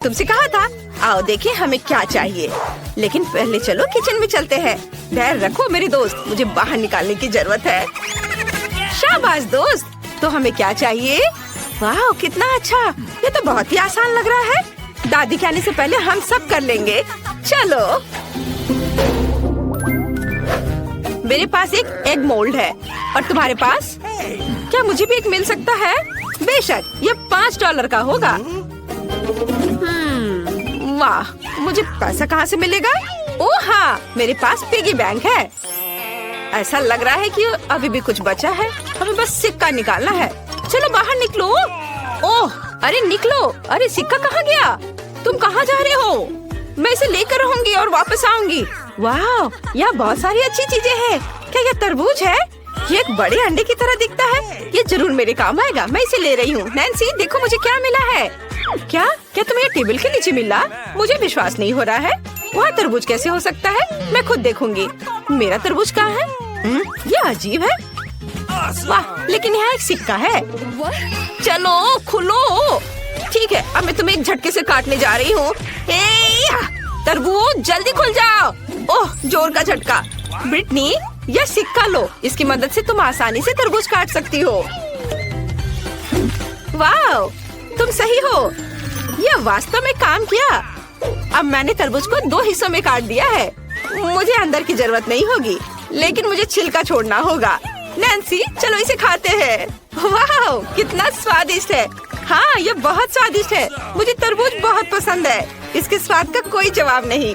तुमसे कहा था। आओ देखिए हमें क्या चाहिए। लेकिन पहले चलो किचन में चलते हैं। धैर्य रखो मेरे दोस्त, मुझे बाहर निकालने की जरूरत है। शाबाश दोस्त। तो हमें क्या चाहिए? वाह कितना अच्छा, ये तो बहुत ही आसान लग रहा है। दादी के आने से पहले हम सब कर लेंगे। चलो। मेरे पास एक एग मोल्ड है और तुम्हारे पास? क्या मुझे भी एक मिल सकता है? बेशक, ये $5 का होगा। वाह, मुझे पैसा कहाँ से मिलेगा? ओह हाँ, मेरे पास पिगी बैंक है। ऐसा लग रहा है कि अभी भी कुछ बचा है। हमें बस सिक्का निकालना है। चलो बाहर निकलो। ओह अरे निकलो। अरे सिक्का कहाँ गया? तुम कहाँ जा रहे हो? मैं इसे लेकर रहूंगी और वापस आऊंगी। वाह, यहाँ बहुत सारी अच्छी चीजें हैं। क्या ये तरबूज है? ये एक बड़े अंडे की तरह दिखता है। ये जरूर मेरे काम आएगा। मैं इसे ले रही हूँ। नैन्सी देखो मुझे क्या मिला है। क्या क्या तुम्हें टेबल के नीचे मिला? मुझे विश्वास नहीं हो रहा है। वहाँ तरबूज कैसे हो सकता है? मैं खुद देखूंगी। मेरा तरबूज कहाँ है? ये अजीब है। वाह, लेकिन यहाँ एक सिक्का है। चलो खुलो। ठीक है, अब मैं तुम्हें एक झटके से काटने जा रही हूँ। तरबूज जल्दी खुल जाओ। ओह जोर का झटका। ब्रिटनी यह सिक्का लो, इसकी मदद से तुम आसानी से तरबूज काट सकती हो। वाह, तुम सही हो। यह वास्तव में काम किया। अब मैंने तरबूज को 2 हिस्सों में काट दिया है। मुझे अंदर की जरूरत नहीं होगी, लेकिन मुझे छिलका छोड़ना होगा। नैन्सी चलो इसे खाते हैं। वाह कितना स्वादिष्ट है। हाँ ये बहुत स्वादिष्ट है। मुझे तरबूज बहुत पसंद है। इसके स्वाद का कोई जवाब नहीं।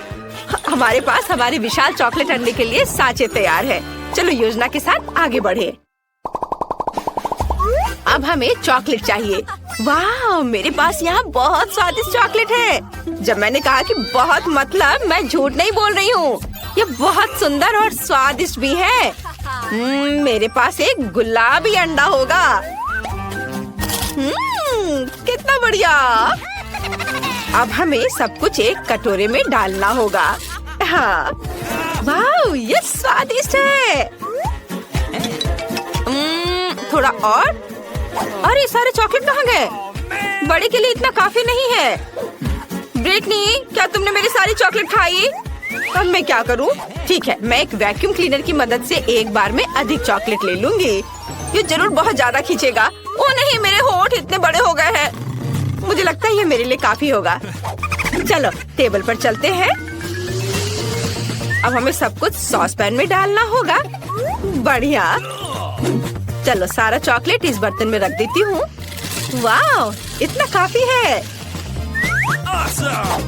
हमारे पास हमारे विशाल चॉकलेट अंडे के लिए सांचे तैयार है। चलो योजना के साथ आगे बढ़े। अब हमें चॉकलेट चाहिए। वाह, मेरे पास यहाँ बहुत स्वादिष्ट चॉकलेट है। जब मैंने कहा कि बहुत, मतलब मैं झूठ नहीं बोल रही हूँ। ये बहुत सुंदर और स्वादिष्ट भी है। मेरे पास एक गुलाबी अंडा होगा। कितना बढ़िया। अब हमें सब कुछ एक कटोरे में डालना होगा। हाँ, वाह ये स्वादिष्ट है। थोड़ा और। अरे सारे चॉकलेट कहाँ गए? बड़े के लिए इतना काफी नहीं है। ब्रिटनी क्या तुमने मेरी सारी चॉकलेट खाई? अब मैं क्या करूँ? ठीक है, मैं एक वैक्यूम क्लीनर की मदद से एक बार में अधिक चॉकलेट ले लूंगी। ये जरूर बहुत ज्यादा खींचेगा। ओ नहीं, मेरे होंठ इतने बड़े हो गए हैं। मुझे लगता है ये मेरे लिए काफी होगा। चलो टेबल पर चलते हैं। अब हमें सब कुछ सॉस पैन में डालना होगा। बढ़िया। चलो सारा चॉकलेट इस बर्तन में रख देती हूँ। वाह, इतना काफी है।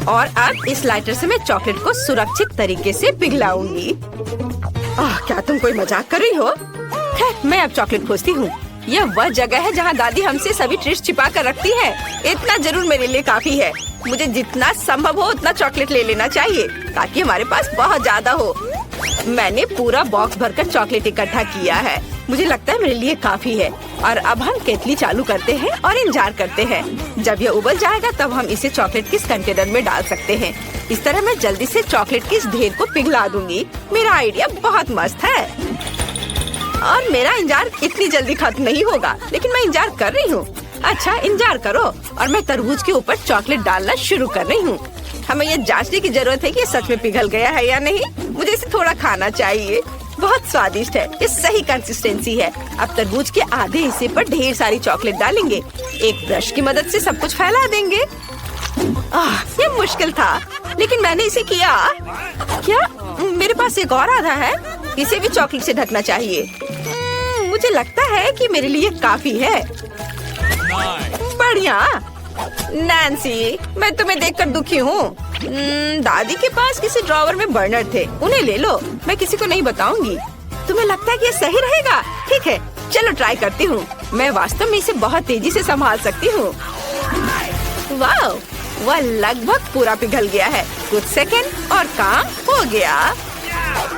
और अब इस लाइटर से मैं चॉकलेट को सुरक्षित तरीके से पिघलाऊंगी। क्या तुम कोई मजाक कर रही हो? खैर, मैं अब चॉकलेट खोजती हूँ। यह वह जगह है जहाँ दादी हमसे सभी ट्रिक्स छिपा कर रखती है। इतना जरूर मेरे लिए काफी है। मुझे जितना संभव हो उतना चॉकलेट ले लेना चाहिए ताकि हमारे पास बहुत ज्यादा हो। मैंने पूरा बॉक्स भरकर चॉकलेट इकट्ठा किया है। मुझे लगता है मेरे लिए काफी है। और अब हम केतली चालू करते हैं और इंतजार करते हैं। जब यह उबल जाएगा तब हम इसे चॉकलेट के कंटेनर में डाल सकते हैं। इस तरह मैं जल्दी से चॉकलेट के इस ढेर को पिघला दूंगी। मेरा आइडिया बहुत मस्त है और मेरा इंतजार इतनी जल्दी खत्म नहीं होगा, लेकिन मैं इंतजार कर रही हूँ। अच्छा इंतजार करो। और मैं तरबूज के ऊपर चॉकलेट डालना शुरू कर रही हूँ। हमें ये जांचने की जरूरत है कि ये सच में पिघल गया है या नहीं। मुझे इसे थोड़ा खाना चाहिए। बहुत स्वादिष्ट है। ये सही कंसिस्टेंसी है। अब तरबूज के आधे हिस्से पर ढेर सारी चॉकलेट डालेंगे। एक ब्रश की मदद से सब कुछ फैला देंगे। ये मुश्किल था, लेकिन मैंने इसे किया। क्या मेरे पास एक और आधा है? इसे भी चॉकलेट से ढकना चाहिए। मुझे लगता है कि मेरे लिए काफी है। बढ़िया। नैन्सी, मैं तुम्हें देखकर दुखी हूँ। दादी के पास किसी ड्रॉवर में बर्नर थे, उन्हें ले लो। मैं किसी को नहीं बताऊंगी। तुम्हें लगता है कि ये सही रहेगा? ठीक है, चलो ट्राई करती हूँ। मैं वास्तव में इसे बहुत तेजी से संभाल सकती हूँ। वाह, वह लगभग पूरा पिघल गया है। कुछ सेकंड और काम हो गया।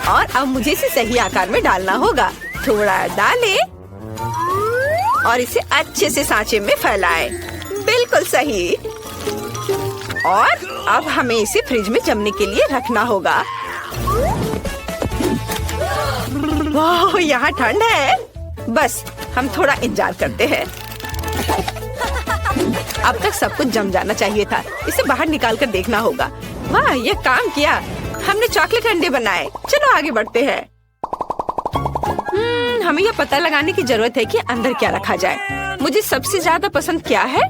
और अब मुझे इसे सही आकार में डालना होगा। थोड़ा डालें और इसे अच्छे से सांचे में फैलाएं। बिल्कुल सही। और अब हमें इसे फ्रिज में जमने के लिए रखना होगा। वाह, यहाँ ठंड है। बस हम थोड़ा इंतजार करते हैं। अब तक सब कुछ जम जाना चाहिए था। इसे बाहर निकाल कर देखना होगा। वाह, ये काम किया। हमने चॉकलेट अंडे बनाए। चलो आगे बढ़ते हैं। हमें यह पता लगाने की जरूरत है कि अंदर क्या रखा जाए। मुझे सबसे ज्यादा पसंद क्या है?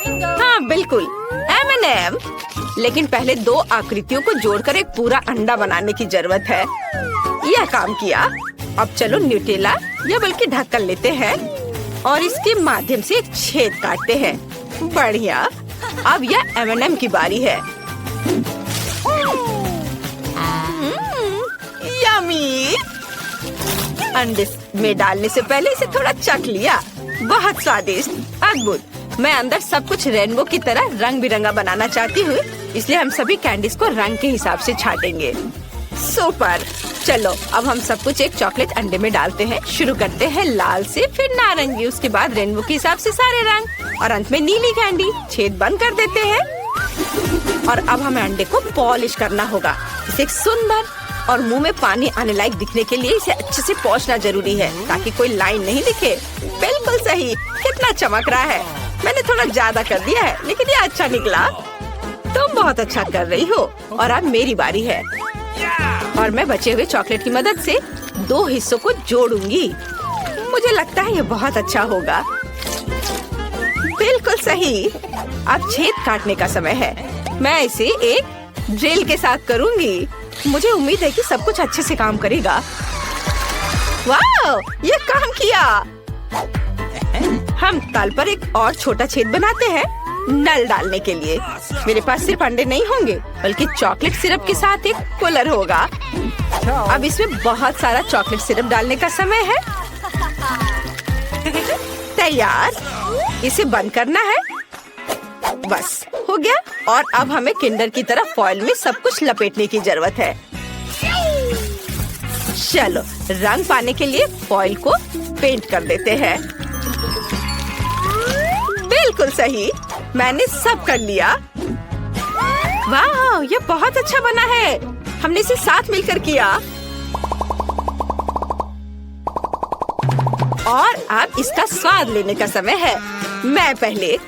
हाँ बिल्कुल, M&M। लेकिन पहले 2 आकृतियों को जोड़कर एक पूरा अंडा बनाने की जरूरत है। यह काम किया। अब चलो न्यूटेला या बल्कि ढक्कन लेते हैं और इसके माध्यम से एक छेद काटते हैं। बढ़िया। अब यह M&M की बारी है। यम्मी। अंडे में डालने से पहले इसे थोड़ा चख लिया। बहुत स्वादिष्ट, अद्भुत। मैं अंदर सब कुछ रेनबो की तरह रंग बिरंगा बनाना चाहती हूँ, इसलिए हम सभी कैंडीज को रंग के हिसाब से छाटेंगे। सुपर। चलो अब हम सब कुछ एक चॉकलेट अंडे में डालते हैं। शुरू करते हैं लाल से, फिर नारंगी, उसके बाद रेनबो के हिसाब से सारे रंग और अंत में नीली कैंडी। छेद बंद कर देते हैं और अब हमें अंडे को पॉलिश करना होगा। इसे एक सुंदर और मुंह में पानी आने लायक दिखने के लिए इसे अच्छे से पोंछना जरूरी है ताकि कोई लाइन नहीं दिखे। बिल्कुल सही। कितना चमक रहा है। मैंने थोड़ा ज्यादा कर दिया है लेकिन ये अच्छा निकला। तुम बहुत अच्छा कर रही हो। और अब मेरी बारी है और मैं बचे हुए चॉकलेट की मदद से 2 हिस्सों को जोड़ूंगी। मुझे लगता है ये बहुत अच्छा होगा। बिल्कुल सही। अब छेद काटने का समय है। मैं इसे एक ड्रिल के साथ करूंगी। मुझे उम्मीद है कि सब कुछ अच्छे से काम करेगा। वाह, ये काम किया। हम तल पर एक और छोटा छेद बनाते हैं नल डालने के लिए। मेरे पास सिर्फ अंडे नहीं होंगे बल्कि चॉकलेट सिरप के साथ एक कूलर होगा। अब इसमें बहुत सारा चॉकलेट सिरप डालने का समय है। तैयार। इसे बंद करना है। बस हो गया। और अब हमें किंडर की तरह फॉइल में सब कुछ लपेटने की जरूरत है। चलो रंग पाने के लिए फॉइल को पेंट कर देते हैं। बिल्कुल सही। मैंने सब कर लिया। वाह, ये बहुत अच्छा बना है। हमने इसे साथ मिलकर किया। और अब इसका स्वाद लेने का समय है। मैं पहले।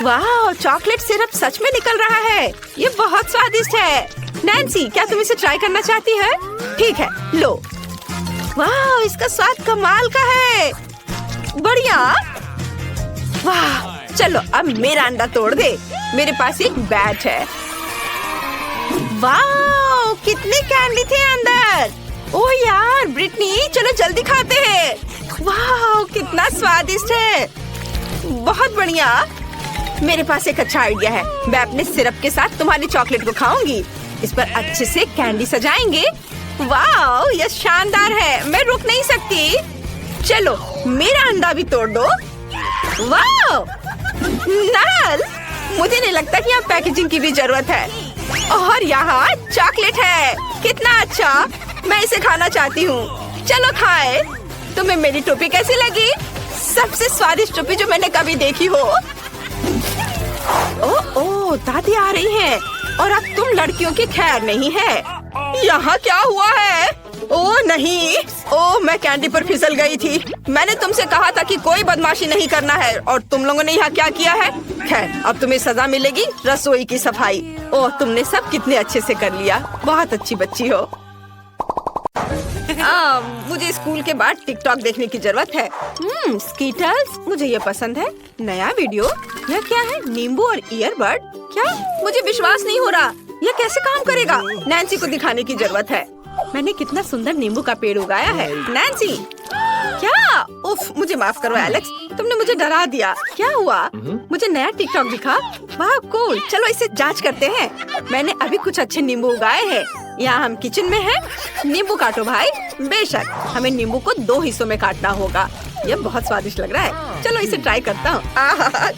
वाह, चॉकलेट सिरप सच में निकल रहा है। ये बहुत स्वादिष्ट है। नैन्सी, क्या तुम इसे ट्राई करना चाहती है? ठीक है, लो। वाह, इसका स्वाद कमाल का है। बढ़िया। वाह, चलो अब मेरा अंडा तोड़ दे। मेरे पास एक बैट है। वाह, कितने कैंडी थे अंदर। ओह यार ब्रिटनी, चलो जल्दी खाते हैं। वाह, कितना स्वादिष्ट है। बहुत बढ़िया। मेरे पास एक अच्छा आइडिया है। मैं अपने सिरप के साथ तुम्हारी चॉकलेट को खाऊंगी। इस पर अच्छे से कैंडी सजाएंगे। वाह, यह शानदार है। मैं रुक नहीं सकती। चलो मेरा अंडा भी तोड़ दो। वाह, नल, मुझे नहीं लगता कि यहाँ पैकेजिंग की भी जरूरत है। और यहाँ चॉकलेट है। कितना अच्छा। मैं इसे खाना चाहती हूँ। चलो खाए। तुम्हें मेरी टोपी कैसी लगी? सबसे स्वादिष्ट टोपी जो मैंने कभी देखी हो। ओह, दादी आ रही हैं। और अब तुम लड़कियों की खैर नहीं है। यहाँ क्या हुआ है? ओह नहीं। ओह, मैं कैंडी पर फिसल गई थी। मैंने तुमसे कहा था कि कोई बदमाशी नहीं करना है और तुम लोगों ने यहाँ क्या किया है? खैर, अब तुम्हें सजा मिलेगी। रसोई की सफाई। ओह, तुमने सब कितने अच्छे से कर लिया। बहुत अच्छी बच्ची हो। मुझे स्कूल के बाद टिकटॉक देखने की जरूरत है। स्कीटल्स, मुझे ये पसंद है। नया वीडियो। यह क्या है? नींबू और ईयरबड। क्या? मुझे विश्वास नहीं हो रहा। यह कैसे काम करेगा? नैन्सी को दिखाने की जरूरत है। मैंने कितना सुंदर नींबू का पेड़ उगाया है। नैन्सी, क्या? उफ, मुझे माफ करो एलेक्स, तुमने मुझे डरा दिया। क्या हुआ? मुझे नया टिकटॉक दिखा। वाह कूल। चलो इसे जांच करते हैं। मैंने अभी कुछ अच्छे नींबू उगाए हैं। यहाँ हम किचन में हैं। नींबू काटो भाई। बेशक, हमें नींबू को 2 हिस्सों में काटना होगा। यह बहुत स्वादिष्ट लग रहा है। चलो इसे ट्राई करता हूँ।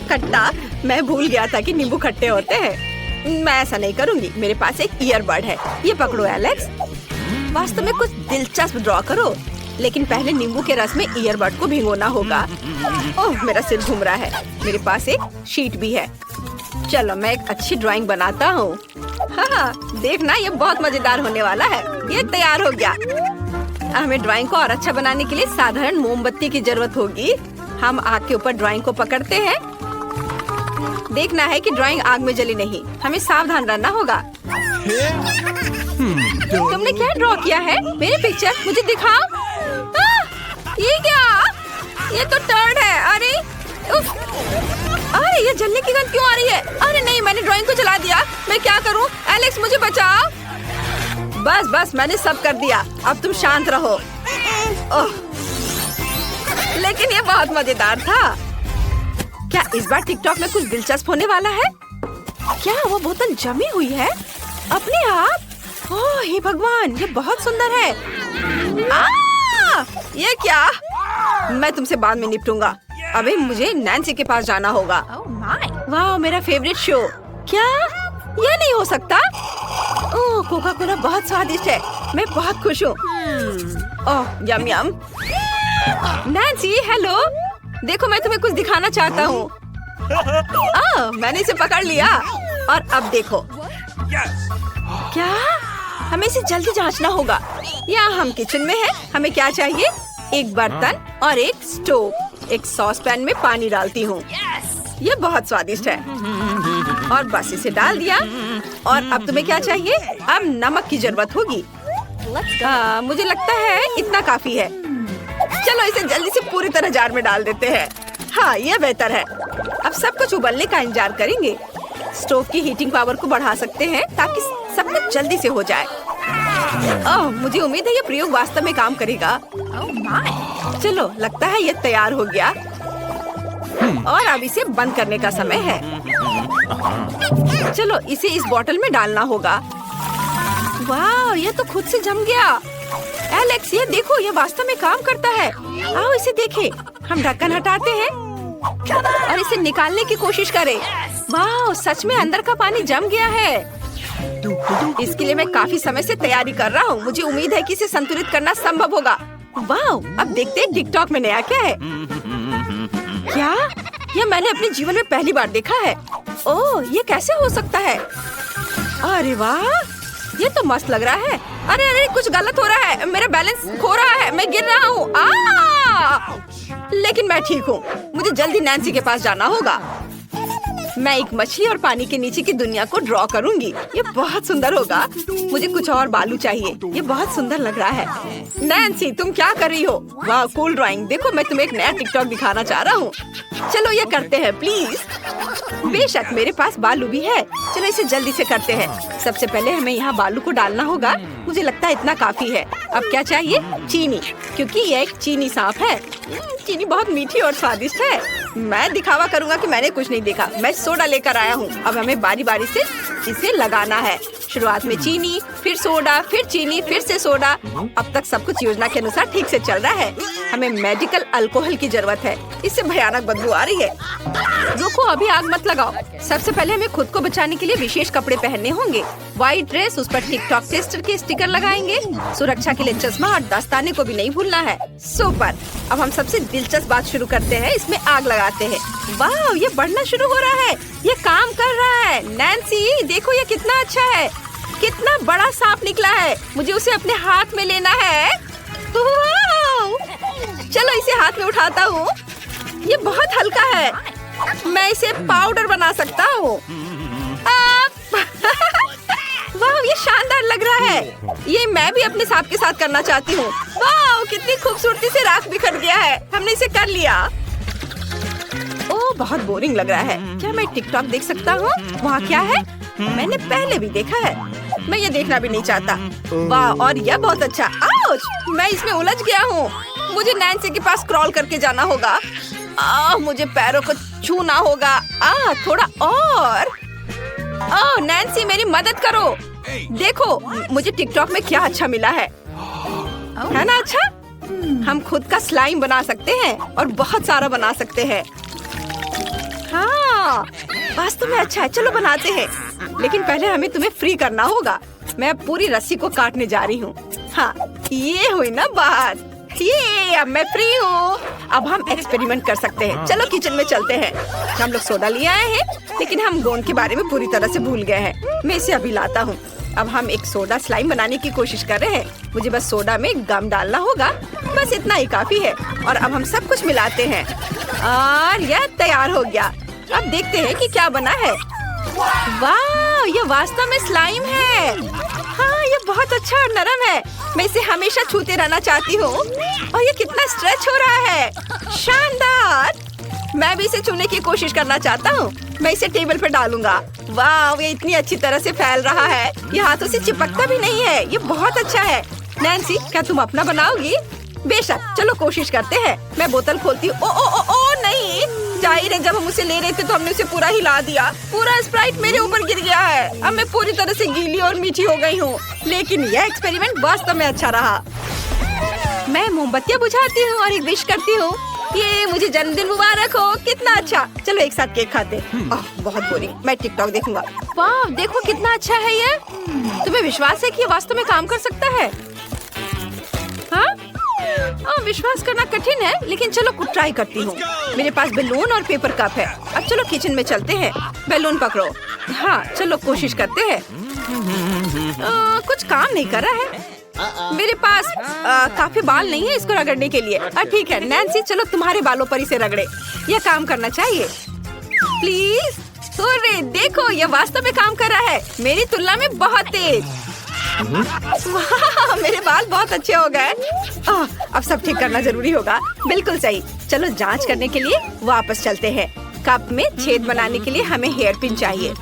खट्टा। मैं भूल गया था कि नींबू खट्टे होते हैं। मैं ऐसा नहीं करूँगी। मेरे पास एक ईयरबड है। ये पकड़ो एलेक्स। वास्तव में कुछ दिलचस्प ड्रॉ करो, लेकिन पहले नींबू के रस में ईयरबड को भिगोना होगा। ओह, मेरा सिर घूम रहा है। मेरे पास एक शीट भी है। चलो मैं एक अच्छी ड्राइंग बनाता हूँ। हाँ, देखना ये बहुत मजेदार होने वाला है। ये तैयार हो गया। हमें ड्राइंग को और अच्छा बनाने के लिए साधारण मोमबत्ती की जरूरत होगी। हम आग के ऊपर ड्राइंग को पकड़ते हैं देखना है कि ड्राइंग आग में जली नहीं। हमें सावधान रहना होगा। तुमने क्या ड्रॉ किया है? मेरी पिक्चर मुझे दिखाओ। ये क्या? ये तो टर्ड है। अरे उफ। अरे ये जलने की गंध क्यों आ रही है? अरे नहीं, मैंने ड्राइंग को जला दिया। मैं क्या करूं? एलेक्स मुझे बचाओ। बस बस, मैंने सब कर दिया। अब तुम शांत रहो। ओह, लेकिन ये बहुत मजेदार था। क्या इस बार टिकटॉक में कुछ दिलचस्प होने वाला है? क्या वो बोतल जमी हुई है अपने आप? ओह हे भगवान, ये बहुत सुंदर है। ये क्या? मैं तुमसे बाद में निपटूंगा। अभी मुझे नैन्सी के पास जाना होगा। वाह, मेरा फेवरेट शो। क्या ये नहीं हो सकता? ओह, कोका कोला बहुत स्वादिष्ट है। मैं बहुत खुश हूँ। ओह यम यम। नैन्सी हेलो, देखो मैं तुम्हें कुछ दिखाना चाहता हूँ। मैंने इसे पकड़ लिया और अब देखो। क्या? हमें इसे जल्दी जांचना होगा। यहाँ हम किचन में हैं। हमें क्या चाहिए? एक बर्तन और एक स्टोव। एक सॉस पैन में पानी डालती हूँ। ये बहुत स्वादिष्ट है। और बस इसे डाल दिया। और अब तुम्हें क्या चाहिए? अब नमक की जरूरत होगी। मुझे लगता है इतना काफी है। चलो इसे जल्दी से पूरी तरह जार में डाल देते हैं। हाँ, ये बेहतर है। अब सब कुछ उबलने का इंतजार करेंगे। स्टोव की हीटिंग पावर को बढ़ा सकते हैं ताकि सब कुछ जल्दी से हो जाए। ओह, मुझे उम्मीद है ये प्रयोग वास्तव में काम करेगा। चलो, लगता है ये तैयार हो गया। और अब इसे बंद करने का समय है। चलो इसे इस बोतल में डालना होगा। वाह, ये तो खुद से जम गया। एलेक्स, ये देखो, ये वास्तव में काम करता है। आओ इसे देखें। हम ढक्कन हटाते हैं और इसे निकालने की कोशिश करें। वाह, सच में अंदर का पानी जम गया है। इसके लिए मैं काफी समय से तैयारी कर रहा हूँ। मुझे उम्मीद है कि इसे संतुलित करना संभव होगा। वाह, अब देखते हैं टिकटॉक में नया क्या है। क्या? ये मैंने अपने जीवन में पहली बार देखा है। ओह, ये कैसे हो सकता है? अरे वाह, ये तो मस्त लग रहा है। अरे अरे, कुछ गलत हो रहा है। मेरा बैलेंस खो रहा है। मैं गिर रहा हूँ। लेकिन मैं ठीक हूँ। मुझे जल्दी नैन्सी के पास जाना होगा। मैं एक मछली और पानी के नीचे की दुनिया को ड्रॉ करूंगी। ये बहुत सुंदर होगा। मुझे कुछ और बालू चाहिए। ये बहुत सुंदर लग रहा है। नैन्सी, तुम क्या कर रही हो? वाह, कूल ड्राइंग। देखो, मैं तुम्हें एक नया टिकटॉक दिखाना चाह रहा हूँ। चलो ये करते हैं प्लीज। बेशक, मेरे पास बालू भी है। चलो इसे जल्दी से करते हैं। सबसे पहले हमें यहाँ बालू को डालना होगा। मुझे लगता है इतना काफी है। अब क्या चाहिए? चीनी, क्योंकि ये एक चीनी सांप है। चीनी बहुत मीठी और स्वादिष्ट है। मैं दिखावा करूंगा कि मैंने कुछ नहीं देखा। मैं सोडा लेकर आया हूँ। अब हमें बारी बारी से इसे लगाना है। शुरुआत में चीनी, फिर सोडा, फिर चीनी, फिर से सोडा। अब तक सब कुछ योजना के अनुसार ठीक से चल रहा है। हमें मेडिकल अल्कोहल की जरूरत है। इससे भयानक बदबू आ रही है। रुको, अभी आग मत लगाओ। सबसे पहले हमें खुद को बचाने के लिए विशेष कपड़े पहनने होंगे। व्हाइट ड्रेस, उस पर टिकटॉक टेस्टर के स्टिकर लगाएंगे। सुरक्षा के लिए चश्मा और दस्ताने को भी नहीं भूलना है। सुपर। अब हम सबसे दिलचस्प बात शुरू करते हैं। इसमें आग लगाते हैं। वाह, ये बढ़ना शुरू हो रहा है। ये काम कर रहा है। नैन्सी, देखो ये कितना अच्छा है। कितना बड़ा सांप निकला है। मुझे उसे अपने हाथ में लेना है। चलो इसे हाथ में उठाता हूँ। ये बहुत हल्का है। मैं इसे पाउडर बना सकता हूँ। वाह, ये शानदार लग रहा है। ये मैं भी अपने सांप के साथ करना चाहती हूँ। वाह, कितनी खूबसूरती से राख बिखर गया है। हमने इसे कर लिया। ओह, बहुत बोरिंग लग रहा है। क्या मैं टिकटॉक देख सकता हूँ? वहाँ क्या है? मैंने पहले भी देखा है। मैं ये देखना भी नहीं चाहता। वाह, और यह बहुत अच्छा। आउच! मैं इसमें उलझ गया हूँ। मुझे नैन्सी के पास क्रॉल करके जाना होगा। मुझे पैरों को छूना होगा। थोड़ा और। नैन्सी, मेरी मदद करो। देखो, मुझे टिकटॉक में क्या अच्छा मिला है ना? अच्छा, हम खुद का स्लाइम बना सकते हैं और बहुत सारा बना सकते हैं। हाँ, वास्तव में अच्छा है। चलो बनाते हैं। लेकिन पहले हमें तुम्हें फ्री करना होगा। मैं अब पूरी रस्सी को काटने जा रही हूँ। हाँ, ये हुई ना बात। ये अब मैं फ्री हूँ। अब हम एक्सपेरिमेंट कर सकते हैं। चलो किचन में चलते हैं। हम लोग सोडा लिए आए हैं, लेकिन हम गोंद के बारे में पूरी तरह से भूल गए हैं। मैं इसे अभी लाता हूँ। अब हम एक सोडा स्लाइम बनाने की कोशिश कर रहे हैं। मुझे बस सोडा में गम डालना होगा। बस इतना ही काफी है। और अब हम सब कुछ मिलाते हैं और यह तैयार हो गया। अब देखते हैं कि क्या बना है। वाह, ये वास्तव में स्लाइम है। हाँ, ये बहुत अच्छा और नरम है। मैं इसे हमेशा छूते रहना चाहती हूँ। और ये कितना स्ट्रेच हो रहा है, शानदार। मैं भी इसे छूने की कोशिश करना चाहता हूँ। मैं इसे टेबल पर डालूंगा। वाह, ये इतनी अच्छी तरह से फैल रहा है। ये हाथों से चिपकता भी नहीं है। ये बहुत अच्छा है। नैन्सी, क्या तुम अपना बनाओगी? बेशक, चलो कोशिश करते हैं। मैं बोतल खोलती हूँ। ओ ओ ओ ओ नहीं, जाहिर है जब हम उसे ले रहे थे तो हमने उसे पूरा हिला दिया। पूरा स्प्राइट मेरे ऊपर गिर गया है। अब मैं पूरी तरह से गीली और मीठी हो गई हूँ। लेकिन यह एक्सपेरिमेंट वास्तव में अच्छा रहा। मैं मोमबत्तियाँ बुझाती हूँ और एक विश करती हूँ। ये मुझे जन्मदिन मुबारक हो। कितना अच्छा। चलो एक साथ केक खाते। बहुत बोरिंग, मैं टिकटॉक देखूंगा। वाह, देखो कितना अच्छा है ये। तुम्हें विश्वास है कि ये वास्तव में काम कर सकता है? हाँ, विश्वास करना कठिन है, लेकिन चलो कुछ ट्राई करती हूँ। मेरे पास बैलून और पेपर कप है। अब चलो किचन में चलते हैं। बैलून पकड़ो। हाँ, चलो कोशिश करते हैं। कुछ काम नहीं कर रहा है। मेरे पास काफी बाल नहीं है इसको रगड़ने के लिए। ठीक है नैन्सी, चलो तुम्हारे बालों पर इसे रगड़े। यह काम करना चाहिए। प्लीज। अरे देखो, यह वास्तव में काम कर रहा है, मेरी तुलना में बहुत तेज। वाह, मेरे बाल बहुत अच्छे हो गए। अब सब ठीक करना जरूरी होगा। बिल्कुल सही। चलो जांच करने के लिए वापस चलते हैं। कप में छेद बनाने के लिए हमें हेयर पिन चाहिए।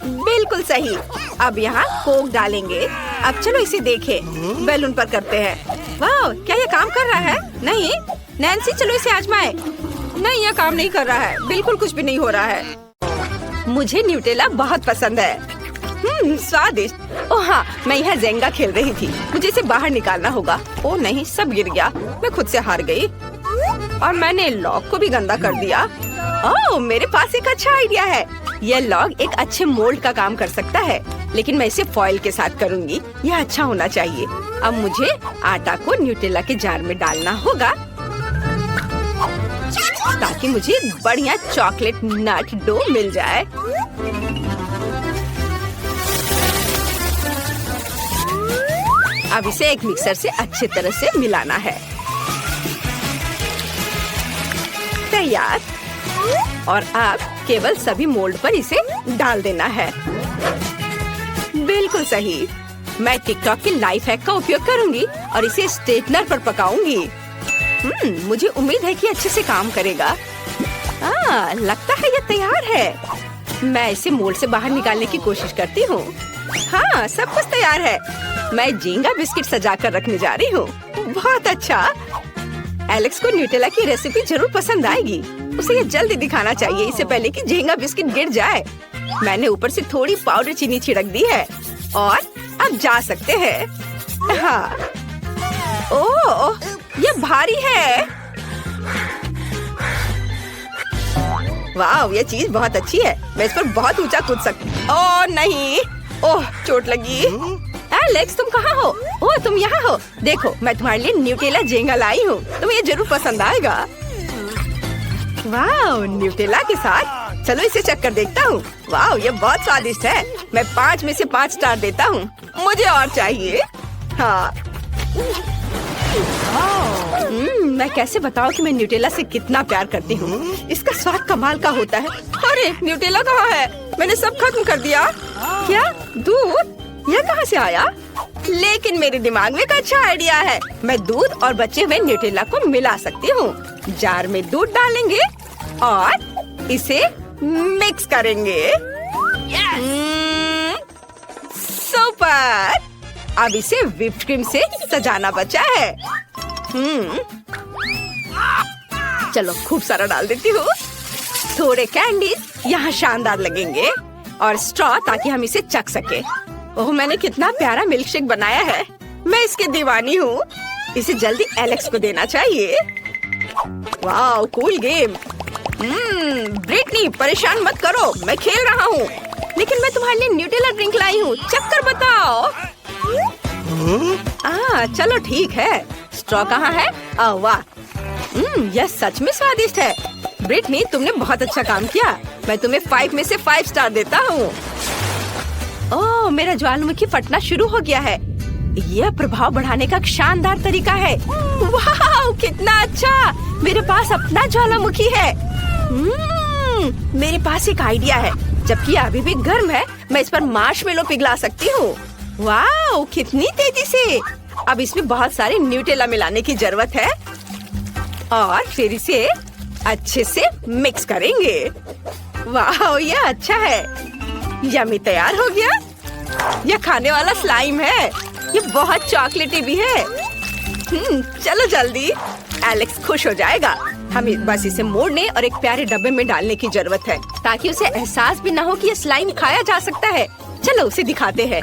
बिल्कुल सही। अब यहाँ कोक डालेंगे। अब चलो इसे देखें। बैलून पर करते हैं। वाह, क्या ये काम कर रहा है? नहीं नैन्सी, चलो इसे आजमाएं। नहीं, यह काम नहीं कर रहा है। बिल्कुल कुछ भी नहीं हो रहा है। मुझे न्यूटेला बहुत पसंद है। स्वादिष्ट। ओह हाँ, मैं यहाँ जेंगा खेल रही थी। मुझे इसे बाहर निकालना होगा। ओह नहीं, सब गिर गया। मैं खुद से हार गई और मैंने लॉग को भी गंदा कर दिया। ओह, मेरे पास एक अच्छा आइडिया है। यह लॉग एक अच्छे मोल्ड का काम कर सकता है, लेकिन मैं इसे फॉइल के साथ करूँगी। यह अच्छा होना चाहिए। अब मुझे आटा को न्यूटेला के जार में डालना होगा ताकि मुझे बढ़िया चॉकलेट नट डो मिल जाए। अब इसे एक मिक्सर से अच्छी तरह से मिलाना है। तैयार। और अब केवल सभी मोल्ड पर इसे डाल देना है। बिल्कुल सही। मैं टिकटॉक के लाइफ हैक का उपयोग करूंगी और इसे स्ट्रेटनर पर पकाऊंगी। मुझे उम्मीद है कि अच्छे से काम करेगा। लगता है ये तैयार है। मैं इसे मोल्ड से बाहर निकालने की कोशिश करती हूँ। हाँ, सब कुछ तैयार है। मैं झींगा बिस्किट सजा कर रखने जा रही हूँ। बहुत अच्छा। एलेक्स को न्यूटेला की रेसिपी जरूर पसंद आएगी। उसे ये जल्दी दिखाना चाहिए, इससे पहले कि झींगा बिस्किट गिर जाए। मैंने ऊपर से थोड़ी पाउडर चीनी छिड़क दी है और अब जा सकते हैं। हाँ। ओह, ये भारी है। वाह, ये चीज बहुत अच्छी है। मैं इस पर बहुत ऊंचा कूद सकती। ओह नहीं, ओह चोट लगी। एलेक्स, तुम कहाँ हो? ओह, तुम यहाँ हो। देखो, मैं तुम्हारे लिए न्यूटेला जेंगा लाई हूँ। तुम्हें ये जरूर पसंद आएगा। वाह, न्यूटेला के साथ। चलो इसे चख कर देखता हूँ। वाह, ये बहुत स्वादिष्ट है। मैं 5 में से 5 स्टार देता हूँ। मुझे और चाहिए। हाँ। मैं कैसे बताऊँ कि मैं न्यूटेला से कितना प्यार करती हूँ। इसका स्वाद कमाल का होता है। अरे न्यूटेला कहाँ है? मैंने सब खत्म कर दिया। क्या दूध? यह कहाँ से आया? लेकिन मेरे दिमाग में एक अच्छा आइडिया है। मैं दूध और बचे हुए न्यूटेला को मिला सकती हूँ। जार में दूध डालेंगे और इसे मिक्स करेंगे। सुपर। अब इसे व्हिप्ड क्रीम से सजाना बचा है। चलो खूब सारा डाल देती हूँ। थोड़े कैंडीज यहाँ शानदार लगेंगे और स्ट्रॉ ताकि हम इसे चख सके। ओह, मैंने कितना प्यारा मिल्क शेक बनाया है। मैं इसकी दीवानी हूँ। इसे जल्दी एलेक्स को देना चाहिए। वाह, कूल गेम। ब्रिटनी, परेशान मत करो, मैं खेल रहा हूँ। लेकिन मैं तुम्हारे लिए न्यूटेला ड्रिंक लाई हूँ, चख कर बताओ। चलो ठीक है। स्ट्रॉ कहाँ है? वाह, यह सच में स्वादिष्ट है। ब्रिटनी, तुमने बहुत अच्छा काम किया। मैं तुम्हें 5 में से 5 स्टार देता हूँ। ओह, मेरा ज्वालामुखी फटना शुरू हो गया है। यह प्रभाव बढ़ाने का एक शानदार तरीका है। वाह, कितना अच्छा। मेरे पास अपना ज्वालामुखी है। मेरे पास एक आइडिया है। जबकि ये अभी भी गर्म है, मैं इस पर मार्शमेलो पिघला सकती हूँ। वाह, कितनी तेजी से! अब इसमें बहुत सारे न्यूटेला मिलाने की जरूरत है और फिर इसे अच्छे से मिक्स करेंगे। वाह, ये अच्छा है। यम्मी तैयार हो गया। यह खाने वाला स्लाइम है। ये बहुत चॉकलेटी भी है। चलो जल्दी, एलेक्स खुश हो जाएगा। हमें बस इसे मोड़ने और एक प्यारे डब्बे में डालने की जरूरत है ताकि उसे एहसास भी न हो कि ये स्लाइम खाया जा सकता है। चलो उसे दिखाते हैं।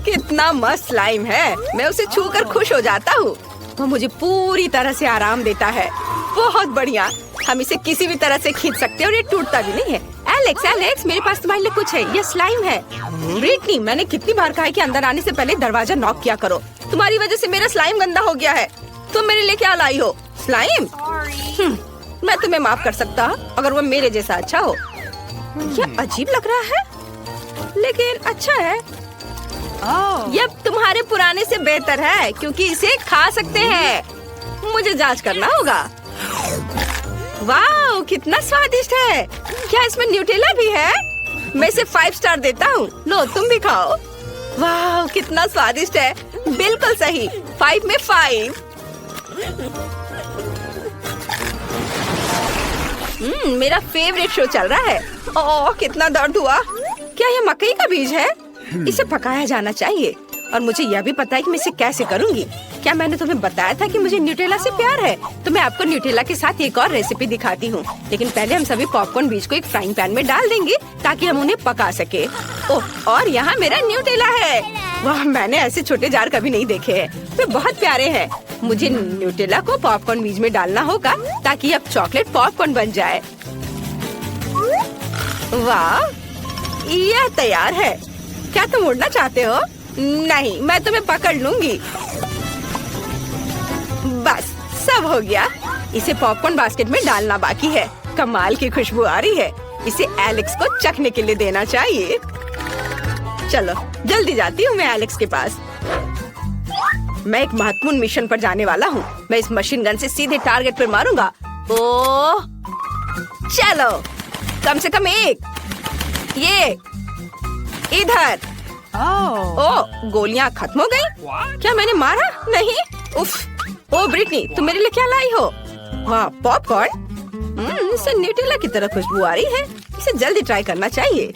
कितना मस्त स्लाइम है। मैं उसे छूकर खुश हो जाता हूँ। वो मुझे पूरी तरह से आराम देता है। बहुत बढ़िया। हम इसे किसी भी तरह से खींच सकते हैं और ये टूटता भी नहीं है। एलेक्स, एलेक्स, मेरे पास तुम्हारे लिए कुछ है। ये स्लाइम है। ब्रिटनी, मैंने कितनी बार कहा है कि अंदर आने से पहले दरवाजा नॉक किया करो। तुम्हारी वजह से मेरा स्लाइम गंदा हो गया है। तुम मेरे लिए क्या लाई हो? स्लाइम? मैं तुम्हें माफ कर सकता अगर वो मेरे जैसा अच्छा हो। यह अजीब लग रहा है लेकिन अच्छा है। यह तुम्हारे पुराने से बेहतर है क्योंकि इसे खा सकते हैं। मुझे जांच करना होगा। वाह, कितना स्वादिष्ट है। क्या इसमें न्यूटेला भी है? मैं इसे 5 स्टार देता हूँ। लो, तुम भी खाओ। वाह, कितना स्वादिष्ट है। बिल्कुल सही। 5 में 5। मेरा फेवरेट शो चल रहा है। ओह, कितना दर्द हुआ। क्या यह मकई का बीज है? इसे पकाया जाना चाहिए और मुझे यह भी पता है कि मैं इसे कैसे करूंगी। क्या मैंने तुम्हें बताया था कि मुझे न्यूटेला से प्यार है? तो मैं आपको न्यूटेला के साथ एक और रेसिपी दिखाती हूँ। लेकिन पहले हम सभी पॉपकॉर्न बीज को एक फ्राइंग पैन में डाल देंगे ताकि हम उन्हें पका सके। ओह, और यहाँ मेरा न्यूटेला है। वाह, मैंने ऐसे छोटे जार कभी नहीं देखे हैं। वे बहुत प्यारे हैं। मुझे न्यूटेला को पॉपकॉर्न बीज में डालना होगा ताकि अब चॉकलेट पॉपकॉर्न बन जाए। वाह, यह तैयार है। क्या तुम उड़ना चाहते हो? नहीं, मैं तुम्हें पकड़ लूंगी। बस, सब हो गया। इसे पॉपकॉर्न बास्केट में डालना बाकी है। कमाल की खुशबू आ रही है। इसे एलेक्स को चखने के लिए देना चाहिए। चलो, जल्दी जाती हूँ मैं एलेक्स के पास। मैं एक महत्वपूर्ण मिशन पर जाने वाला हूँ। मैं इस मशीन गन से सीधे टारगेट पर मारूंगा। ओह, चलो, कम से कम एक। ये इधर। ओह, गोलियां खत्म हो गई। क्या मैंने मारा? नहीं। उफ। ओह ब्रिटनी, तुम मेरे लिए क्या लाई हो? वाह, पॉपकॉर्न। इससे न्यूटेला की तरह खुशबू आ रही है। इसे जल्दी ट्राई करना चाहिए।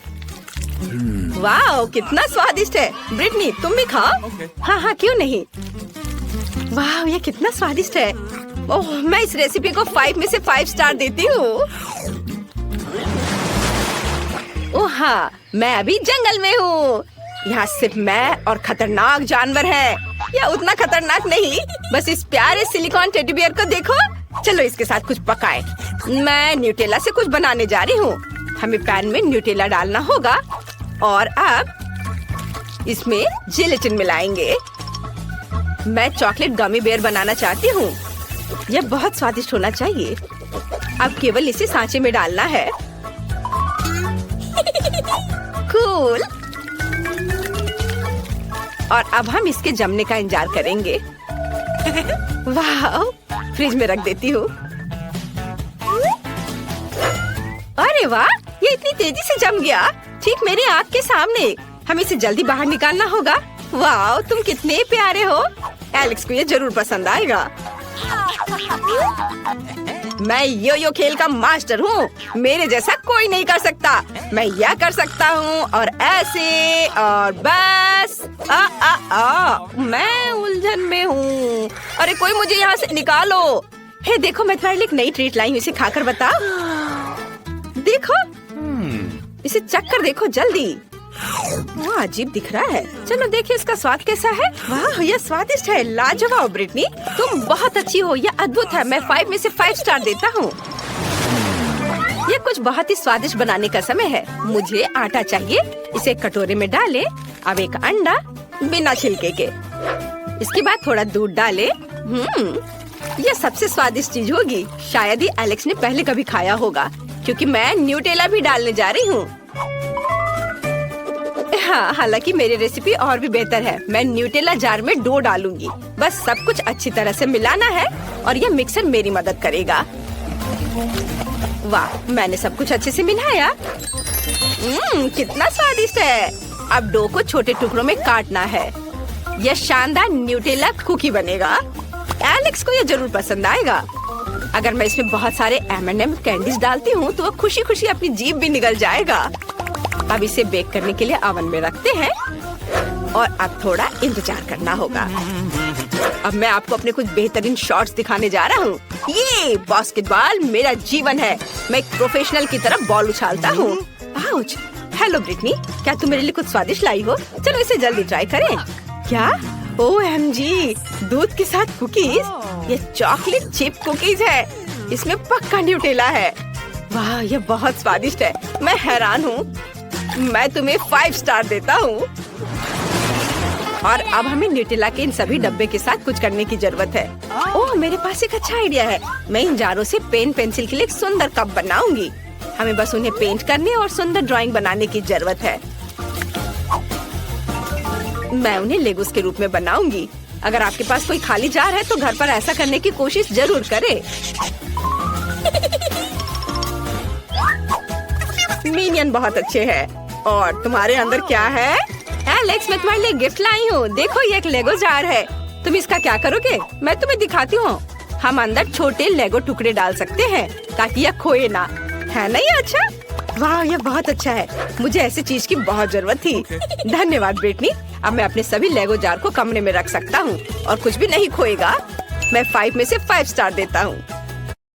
वाह, कितना स्वादिष्ट है। ब्रिटनी, तुम भी खाओ। हाँ, क्यों नहीं। वाह, ये कितना स्वादिष्ट है। ओह, मैं इस रेसिपी को 5 में से 5 स्टार देती हूँ। ओह हाँ, मैं अभी जंगल में हूँ। यहाँ सिर्फ मैं और खतरनाक जानवर हैं। या उतना खतरनाक नहीं। बस इस प्यारे सिलिकॉन टेडी बियर को देखो। चलो इसके साथ कुछ पकाए। मैं न्यूटेला से कुछ बनाने जा रही हूँ। हमें पैन में न्यूटेला डालना होगा और अब इसमें जेलेटिन मिलाएंगे। मैं चॉकलेट गमी बेयर बनाना चाहती हूँ। यह बहुत स्वादिष्ट होना चाहिए। अब केवल इसे सांचे में डालना है। कूल। और अब हम इसके जमने का इंतजार करेंगे। वाह, फ्रिज में रख देती हूँ। अरे वाह, ये इतनी तेजी से जम गया, ठीक मेरे आँख के सामने। हमें इसे जल्दी बाहर निकालना होगा। वाह, तुम कितने प्यारे हो। एलेक्स को ये जरूर पसंद आएगा। मैं यो यो खेल का मास्टर हूँ। मेरे जैसा कोई नहीं कर सकता। मैं यह कर सकता हूँ और ऐसे और बस। मैं उलझन में हूँ। अरे कोई मुझे यहाँ से निकालो। हे देखो, मैं तुम्हारे लिए एक नई ट्रीट लाई हूँ। इसे खाकर बता। देखो, इसे चख कर देखो जल्दी। वाह, अजीब दिख रहा है। चलो देखिए इसका स्वाद कैसा है। वाह, यह स्वादिष्ट है। लाजवाब ब्रिटनी, तुम बहुत अच्छी हो। यह अद्भुत है। मैं 5 में से 5 स्टार देता हूँ। यह कुछ बहुत ही स्वादिष्ट बनाने का समय है। मुझे आटा चाहिए। इसे कटोरे में डालें। अब एक अंडा बिना छिलके के। इसके बाद थोड़ा दूध डालें। यह सबसे स्वादिष्ट चीज होगी। शायद ही एलेक्स ने पहले कभी खाया होगा क्योंकि मैं न्यूटेला भी डालने जा रही हूँ। हाँ, हालांकि मेरी रेसिपी और भी बेहतर है। मैं न्यूटेला जार में डो डालूंगी। बस सब कुछ अच्छी तरह से मिलाना है और यह मिक्सर मेरी मदद करेगा। वाह, मैंने सब कुछ अच्छे से मिलाया। कितना स्वादिष्ट है। अब डो को छोटे टुकड़ों में काटना है। यह शानदार न्यूटेला कुकी बनेगा। एलेक्स को यह जरूर पसंद आएगा। अगर मैं इसमें बहुत सारे M&M कैंडीज डालती हूँ तो वो खुशी खुशी अपनी जीभ भी निगल जाएगा। अब इसे बेक करने के लिए ओवन में रखते हैं और अब थोड़ा इंतजार करना होगा। अब मैं आपको अपने कुछ बेहतरीन शॉट्स दिखाने जा रहा हूँ। ये बास्केटबॉल मेरा जीवन है। मैं एक प्रोफेशनल की तरह बॉल उछालता हूँ। आउच! हेलो ब्रिटनी, क्या तुम मेरे लिए कुछ स्वादिष्ट लाई हो? चलो इसे जल्दी ट्राई करें। क्या? OMG! दूध के साथ कुकीज? ये चॉकलेट चिप कुकीज है। इसमें पक्का न्यूटेला है। वाह, ये बहुत स्वादिष्ट है। मैं हैरान हूँ। मैं तुम्हें 5 स्टार देता हूँ। और अब हमें न्यूटेला के इन सभी डब्बे के साथ कुछ करने की जरूरत है। ओह, मेरे पास एक अच्छा आइडिया है। मैं इन जारों से पेन पेंसिल के लिए एक सुंदर कप बनाऊंगी। हमें बस उन्हें पेंट करने और सुंदर ड्राइंग बनाने की जरूरत है। मैं उन्हें लेगोस के रूप में बनाऊंगी। अगर आपके पास कोई खाली जार है तो घर पर ऐसा करने की कोशिश जरूर करें। मिनियन बहुत अच्छे हैं। और तुम्हारे अंदर क्या है? एलेक्स, मैं तुम्हारे लिए गिफ्ट लाई हूँ। देखो, ये एक लेगो जार है। तुम इसका क्या करोगे? मैं तुम्हें दिखाती हूँ। हम अंदर छोटे लेगो टुकड़े डाल सकते हैं ताकि यह खोए ना। है ना ये अच्छा? वाह, ये बहुत अच्छा है। मुझे ऐसी चीज की बहुत जरूरत थी। धन्यवाद ब्रिटनी। अब मैं अपने सभी लेगो जार को कमरे में रख सकता हूँ और कुछ भी नहीं खोएगा। मैं 5 में से 5 स्टार देता हूँ।